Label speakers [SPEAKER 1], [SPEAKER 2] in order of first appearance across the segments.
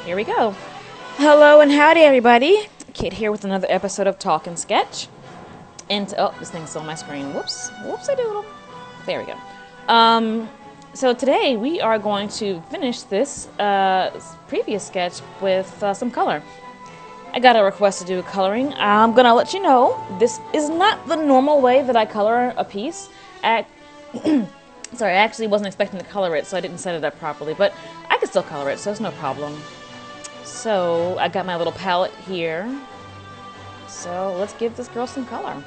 [SPEAKER 1] Here we go. Hello and howdy, everybody. Kit here with another episode of Talk and Sketch. And oh, this thing's still on my screen. Whoops, whoops, I doodle. There we go. So today we are going to finish this previous sketch with some color. I got a request to do coloring. I'm gonna let you know this is not the normal way that I color a piece. Sorry, I actually wasn't expecting to color it, so I didn't set it up properly, but I can still color it, so it's no problem. So I got my little palette here. So let's give this girl some color.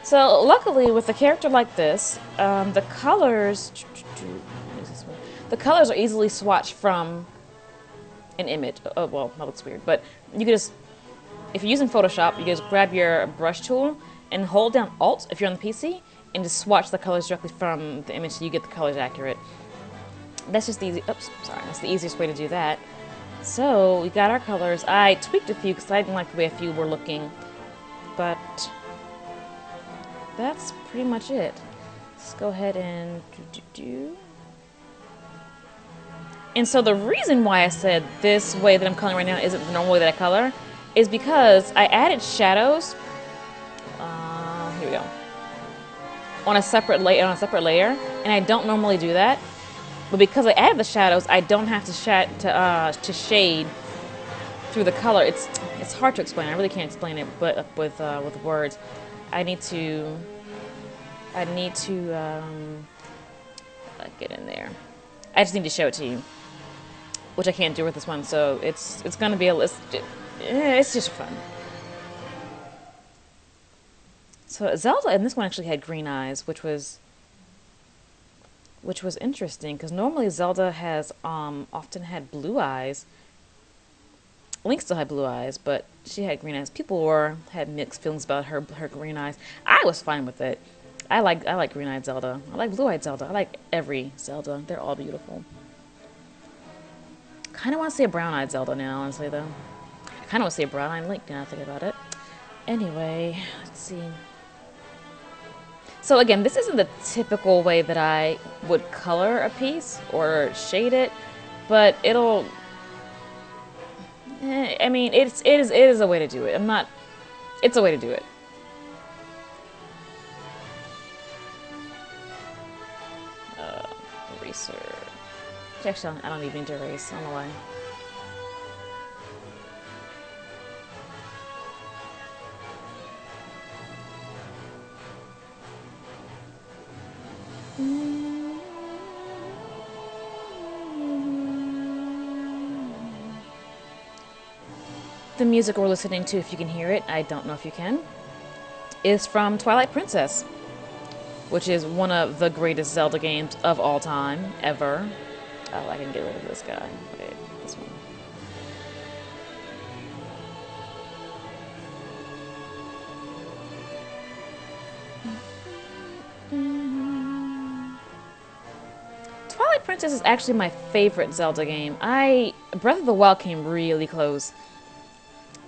[SPEAKER 1] So luckily, with a character like this, the colors are easily swatched from an image. Oh well, that looks weird, but you can just, if you're using Photoshop, you just grab your brush tool and hold down Alt if you're on the PC, and just swatch the colors directly from the image so you get the colors accurate. That's just the easy. Oops, sorry. That's the easiest way to do that. So we got our colors. I tweaked a few because I didn't like the way a few were looking, but that's pretty much it. Let's go ahead and do. And so the reason why I said this way that I'm coloring right now isn't the normal way that I color is because I added shadows. Here we go. On a separate layer, and I don't normally do that. But because I added the shadows, I don't have to shade through the color. It's hard to explain. I really can't explain it, but with words, I need to get in there. I just need to show it to you, which I can't do with this one. So it's gonna be a list. It's just fun. So Zelda in this one actually had green eyes, which was interesting because normally Zelda has often had blue eyes. Link still had blue eyes, but she had green eyes. People had mixed feelings about her green eyes. I was fine with it. I like green-eyed Zelda. I like blue-eyed Zelda. I like every Zelda. They're all beautiful. Kind of want to see a brown-eyed Zelda now, honestly, though. I kind of want to see a brown-eyed Link now I think about it. Anyway, let's see. So again, this isn't the typical way that I would color a piece or shade it, but it'll. I mean, it is a way to do it. It's a way to do it. Eraser. Actually, I don't even need to erase. I don't know why. The music we're listening to, if you can hear it, I don't know if you can, is from Twilight Princess, which is one of the greatest Zelda games of all time, ever. Oh, I can get rid of this guy. Wait, this one. Twilight Princess is actually my favorite Zelda game. Breath of the Wild came really close.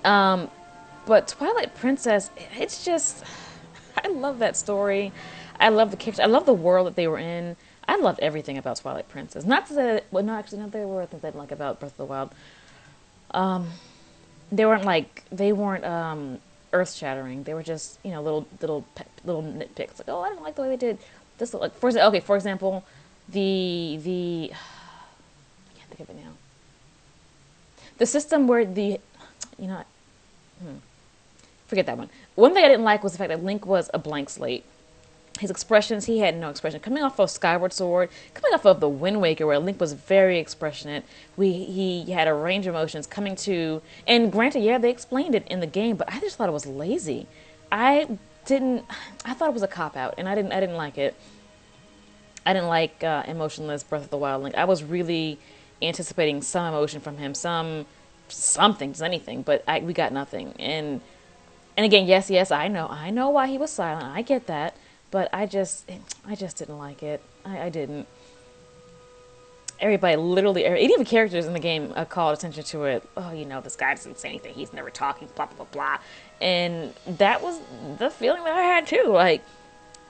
[SPEAKER 1] But Twilight Princess, it's just, I love that story. I love the characters. I love the world that they were in. I loved everything about Twilight Princess. Not that, well, no, actually, no, there were things I didn't like about Breath of the Wild. They weren't earth-shattering. They were just, little nitpicks. Like, oh, I don't like the way they did this. Like, for example, the I can't think of it now. The system where forget that one. One thing I didn't like was the fact that Link was a blank slate. His expressions, he had no expression. Coming off of Skyward Sword, coming off of the Wind Waker, where Link was very expressionate, he had a range of emotions coming to, and granted, yeah, they explained it in the game, but I just thought it was lazy. I thought it was a cop-out, and I didn't like it. I didn't like emotionless Breath of the Wild Link. I was really anticipating some emotion from him, something, just anything, but we got nothing. And again, yes, I know why he was silent. I get that, but I just didn't like it. I didn't. Everybody, literally, even characters in the game called attention to it. Oh, this guy doesn't say anything. He's never talking. Blah blah blah blah. And that was the feeling that I had too. Like,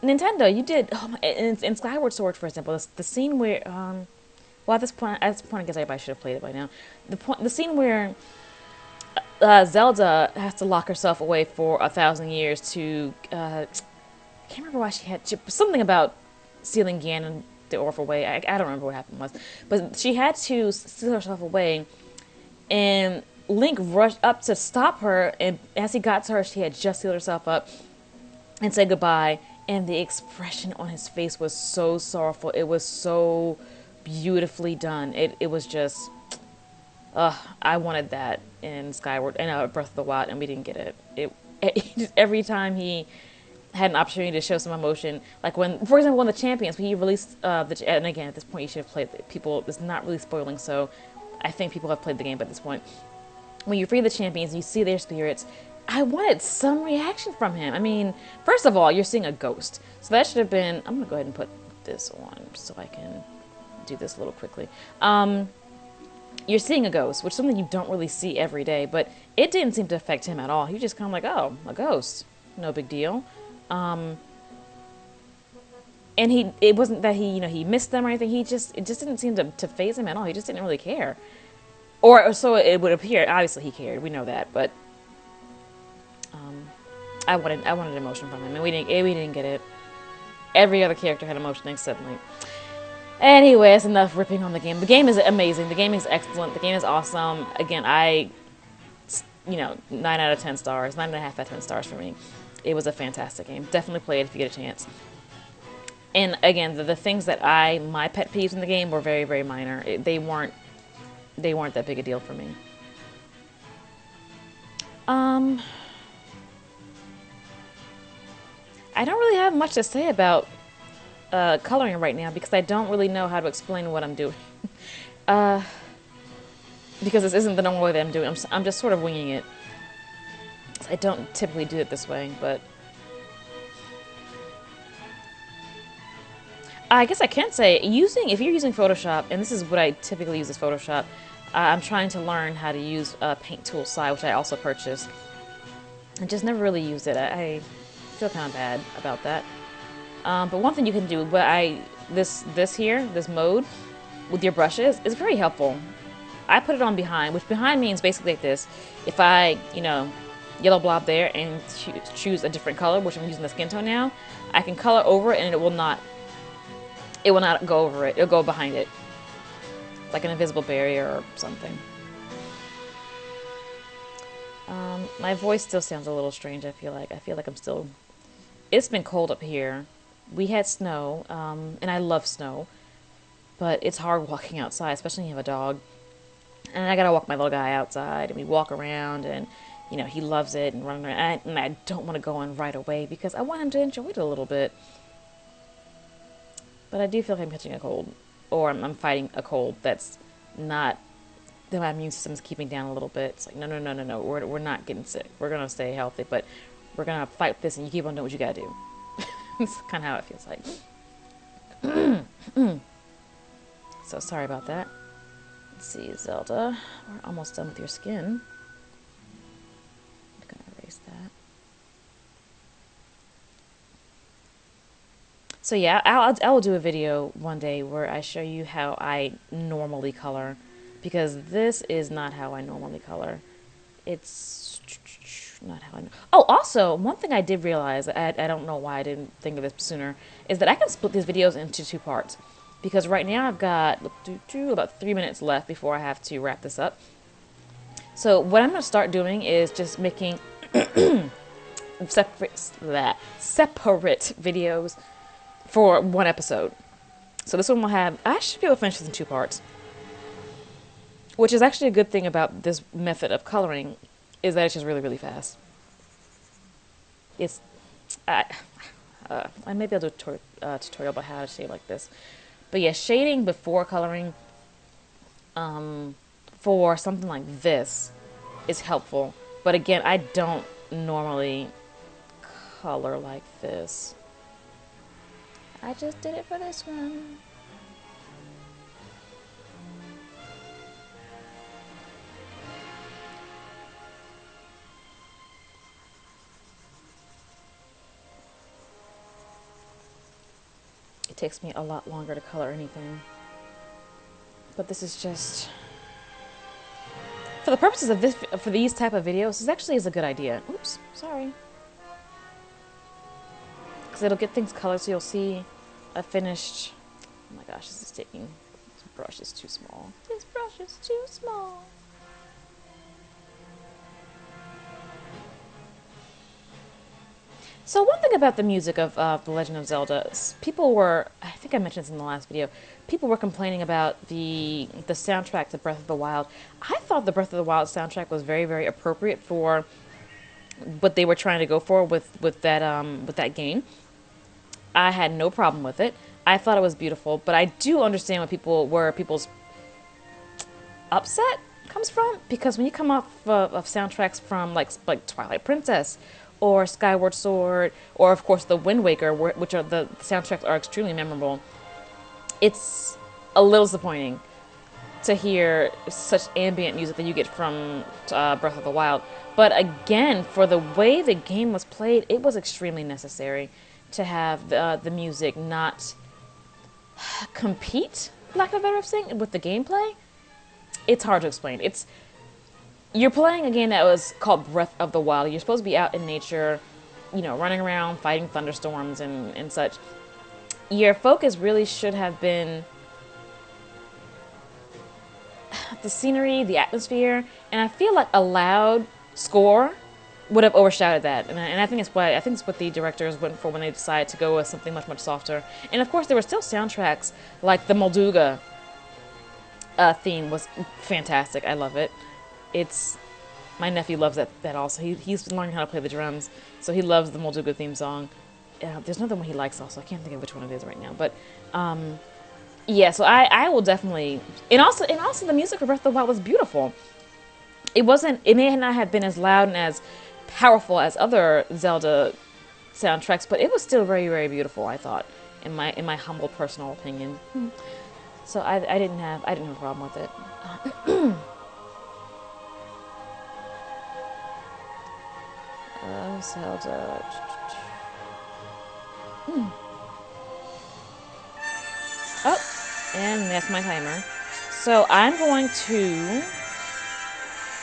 [SPEAKER 1] Nintendo, you did in Skyward Sword, for example, the scene where well at this point, I guess everybody should have played it by now. The scene where Zelda has to lock herself away for 1,000 years to I can't remember why something about sealing Ganon the Orph away. I don't remember what happened was, but she had to seal herself away, and Link rushed up to stop her, and as he got to her, she had just sealed herself up and said goodbye. And the expression on his face was so sorrowful. It was so beautifully done. It was just, I wanted that in Skyward and Breath of the Wild, and we didn't get it. Every time he had an opportunity to show some emotion, like when, for example, when the champions, when he released and again at this point you should have played people. It's not really spoiling, so I think people have played the game by this point. When you free the champions and you see their spirits, I wanted some reaction from him. I mean, first of all, you're seeing a ghost, so that should have been. I'm gonna go ahead and put this on so I can do this a little quickly. You're seeing a ghost, which is something you don't really see every day, but it didn't seem to affect him at all. He was just kind of like, oh, a ghost, no big deal. And it wasn't that he missed them or anything. It just didn't seem to faze him at all. He just didn't really care, or so it would appear. Obviously, he cared. We know that, but I wanted emotion from him, and we didn't get it. Every other character had emotion except Link. Anyway, that's enough ripping on the game. The game is amazing. The game is excellent. The game is awesome. Again, 9 out of 10 stars, 9.5 out of 10 stars for me. It was a fantastic game. Definitely play it if you get a chance. And again, the things that my pet peeves in the game were very, very minor. They weren't that big a deal for me. I don't really have much to say about coloring right now because I don't really know how to explain what I'm doing. Because this isn't the normal way that I'm doing it. I'm just sort of winging it. I don't typically do it this way, but I guess I can say if you're using Photoshop, and this is what I typically use as Photoshop. I'm trying to learn how to use Paint Tool Sci, which I also purchased. I just never really used it. I feel kind of bad about that. But one thing you can do, this mode with your brushes is very helpful. I put it on behind, which behind means basically like this. If I, yellow blob there and choose a different color, which I'm using the skin tone now, I can color over it and it will not go over it. It'll go behind it. Like an invisible barrier or something. My voice still sounds a little strange, I feel like. I'm still... It's been cold up here. We had snow, and I love snow. But it's hard walking outside, especially when you have a dog. And I gotta walk my little guy outside, and we walk around, and, he loves it, and running around. And I don't want to go in right away, because I want him to enjoy it a little bit. But I do feel like I'm catching a cold. Or I'm fighting a cold that's not... that my immune system's keeping down a little bit. It's like, no. We're not getting sick. We're gonna stay healthy, but we're gonna fight this, and you keep on doing what you gotta do. It's kind of how it feels like. So sorry about that. Let's see, Zelda. We're almost done with your skin. I'm gonna erase that. So yeah, I will do a video one day where I show you how I normally color, because this is not how I normally color. It's not how I know. Oh, also, one thing I did realize, I don't know why I didn't think of this sooner, is that I can split these videos into 2 parts. Because right now I've got about 3 minutes left before I have to wrap this up. So what I'm going to start doing is just making separate videos for one episode. So this one will have... I should be able to finish this in 2 parts. Which is actually a good thing about this method of coloring, is that it's just really, really fast. It's... maybe I'll do a tutorial about how to shade like this. But yeah, shading before coloring for something like this is helpful. But again, I don't normally color like this. I just did it for this one. Takes me a lot longer to color anything. But this is just... For the purposes of this, for these type of videos, this actually is a good idea. Oops, sorry. Because it'll get things colored so you'll see a finished... Oh my gosh, this is taking... This brush is too small. This brush is too small. So one thing about the music of The Legend of Zelda, people were, I think I mentioned this in the last video, people were complaining about the soundtrack to Breath of the Wild. I thought the Breath of the Wild soundtrack was very, very appropriate for what they were trying to go for with that game. I had no problem with it. I thought it was beautiful, but I do understand where people's upset comes from, because when you come off of soundtracks from like Twilight Princess or Skyward Sword, or of course the Wind Waker, which are the soundtracks are extremely memorable, it's a little disappointing to hear such ambient music that you get from Breath of the Wild. But again, for the way the game was played, it was extremely necessary to have the music not compete, lack of a better way of saying, with the gameplay. It's hard to explain. You're playing a game that was called Breath of the Wild. You're supposed to be out in nature, you know, running around, fighting thunderstorms and such. Your focus really should have been the scenery, the atmosphere, and I feel like a loud score would have overshadowed that. And I think it's what the directors went for when they decided to go with something much, much softer. And of course, there were still soundtracks like the Molduga theme was fantastic. I love it. My nephew loves that also. He's learning how to play the drums, so he loves the Molduga theme song. There's another one he likes also. I can't think of which one it is right now, but yeah. So I will definitely, and also the music for Breath of the Wild was beautiful. It may not have been as loud and as powerful as other Zelda soundtracks, but it was still very, very beautiful, I thought, in my humble personal opinion. So I didn't have a problem with it. Zelda. Oh, and that's my timer. So I'm going to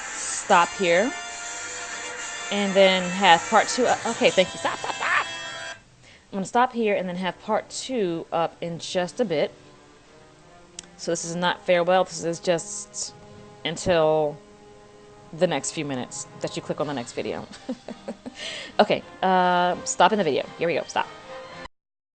[SPEAKER 1] stop here and then have part 2. Okay, thank you. Stop. I'm going to stop here and then have part 2 up in just a bit. So this is not farewell. This is just until the next few minutes that you click on the next video. Okay, stop in the video. Here we go. Stop.